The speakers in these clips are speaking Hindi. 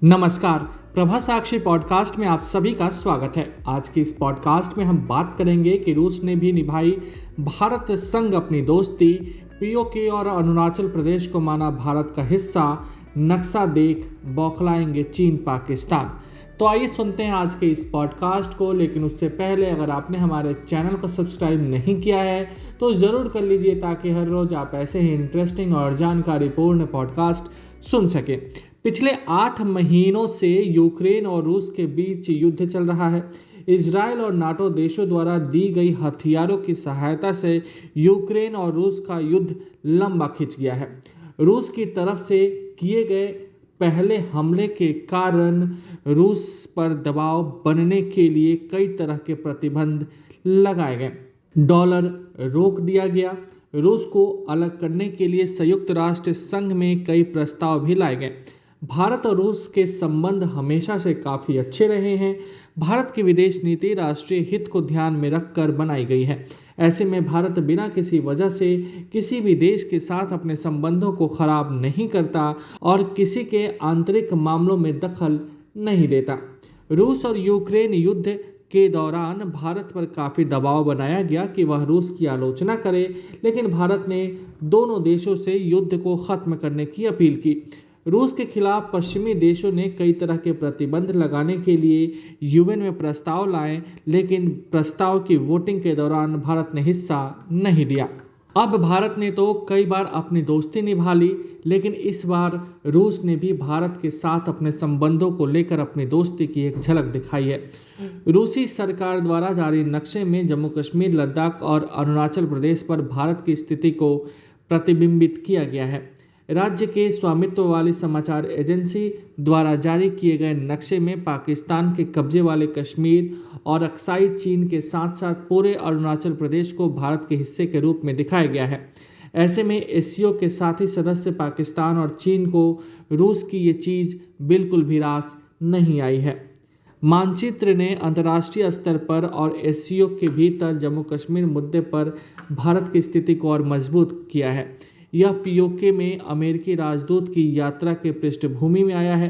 नमस्कार। प्रभा साक्षी पॉडकास्ट में आप सभी का स्वागत है। आज की इस पॉडकास्ट में हम बात करेंगे कि रूस ने भी निभाई भारत संग अपनी दोस्ती, पीओके और अरुणाचल प्रदेश को माना भारत का हिस्सा, नक्शा देख बौखलाएंगे चीन पाकिस्तान। तो आइए सुनते हैं आज के इस पॉडकास्ट को। लेकिन उससे पहले अगर आपने हमारे चैनल को सब्सक्राइब नहीं किया है तो ज़रूर कर लीजिए, ताकि हर रोज़ आप ऐसे ही इंटरेस्टिंग और जानकारीपूर्ण पॉडकास्ट सुन सकें। पिछले 8 महीनों से यूक्रेन और रूस के बीच युद्ध चल रहा है। इजराइल और नाटो देशों द्वारा दी गई हथियारों की सहायता से यूक्रेन और रूस का युद्ध लंबा खिंच गया है। रूस की तरफ से किए गए पहले हमले के कारण रूस पर दबाव बनने के लिए कई तरह के प्रतिबंध लगाए गए। डॉलर रोक दिया गया। रूस को अलग करने के लिए संयुक्त राष्ट्र संघ में कई प्रस्ताव भी लाए गए। भारत और रूस के संबंध हमेशा से काफ़ी अच्छे रहे हैं। भारत की विदेश नीति राष्ट्रीय हित को ध्यान में रखकर बनाई गई है। ऐसे में भारत बिना किसी वजह से किसी भी देश के साथ अपने संबंधों को खराब नहीं करता और किसी के आंतरिक मामलों में दखल नहीं देता। रूस और यूक्रेन युद्ध के दौरान भारत पर काफ़ी दबाव बनाया गया कि वह रूस की आलोचना करे, लेकिन भारत ने दोनों देशों से युद्ध को ख़त्म करने की अपील की। रूस के खिलाफ पश्चिमी देशों ने कई तरह के प्रतिबंध लगाने के लिए यूएन में प्रस्ताव लाए, लेकिन प्रस्ताव की वोटिंग के दौरान भारत ने हिस्सा नहीं लिया। अब भारत ने तो कई बार अपनी दोस्ती निभा ली, लेकिन इस बार रूस ने भी भारत के साथ अपने संबंधों को लेकर अपनी दोस्ती की एक झलक दिखाई है। रूसी सरकार द्वारा जारी नक्शे में जम्मू कश्मीर, लद्दाख और अरुणाचल प्रदेश पर भारत की स्थिति को प्रतिबिंबित किया गया है। राज्य के स्वामित्व वाली समाचार एजेंसी द्वारा जारी किए गए नक्शे में पाकिस्तान के कब्जे वाले कश्मीर और अक्साई चीन के साथ साथ पूरे अरुणाचल प्रदेश को भारत के हिस्से के रूप में दिखाया गया है। ऐसे में एससीओ के साथी सदस्य पाकिस्तान और चीन को रूस की ये चीज़ बिल्कुल भी रास नहीं आई है। मानचित्र ने अंतर्राष्ट्रीय स्तर पर और एससीओ के भीतर जम्मू कश्मीर मुद्दे पर भारत की स्थिति को और मजबूत किया है। यह पीओके में अमेरिकी राजदूत की यात्रा के पृष्ठभूमि में आया है।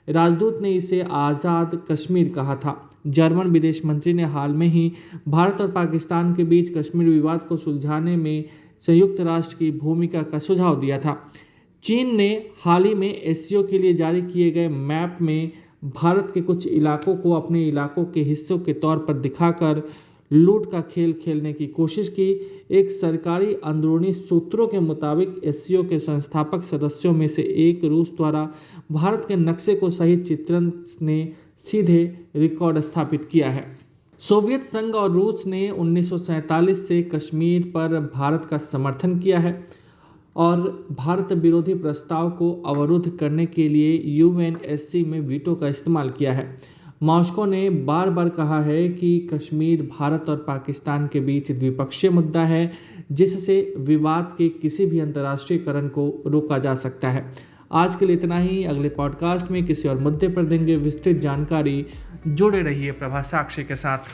राजदूत ने इसे आज़ाद कश्मीर कहा था। जर्मन विदेश मंत्री ने हाल में ही भारत और पाकिस्तान के बीच कश्मीर विवाद को सुलझाने में संयुक्त राष्ट्र की भूमिका का सुझाव दिया था। चीन ने हाल ही में एससीओ के लिए जारी किए गए मैप में भारत के कुछ इलाकों को अपने इलाकों के हिस्सों के तौर पर दिखाकर लूट का खेल खेलने की कोशिश की। एक सरकारी अंदरूनी सूत्रों के मुताबिक एससीओ के संस्थापक सदस्यों में से एक रूस द्वारा भारत के नक्शे को सही चित्रण ने सीधे रिकॉर्ड स्थापित किया है। सोवियत संघ और रूस ने 1947 से कश्मीर पर भारत का समर्थन किया है और भारत विरोधी प्रस्ताव को अवरुद्ध करने के लिए यूएनएससी में वीटो का इस्तेमाल किया है। मॉस्को ने बार बार कहा है कि कश्मीर भारत और पाकिस्तान के बीच द्विपक्षीय मुद्दा है, जिससे विवाद के किसी भी अंतर्राष्ट्रीयकरण को रोका जा सकता है। आज के लिए इतना ही। अगले पॉडकास्ट में किसी और मुद्दे पर देंगे विस्तृत जानकारी। जुड़े रहिए प्रभा साक्षी के साथ।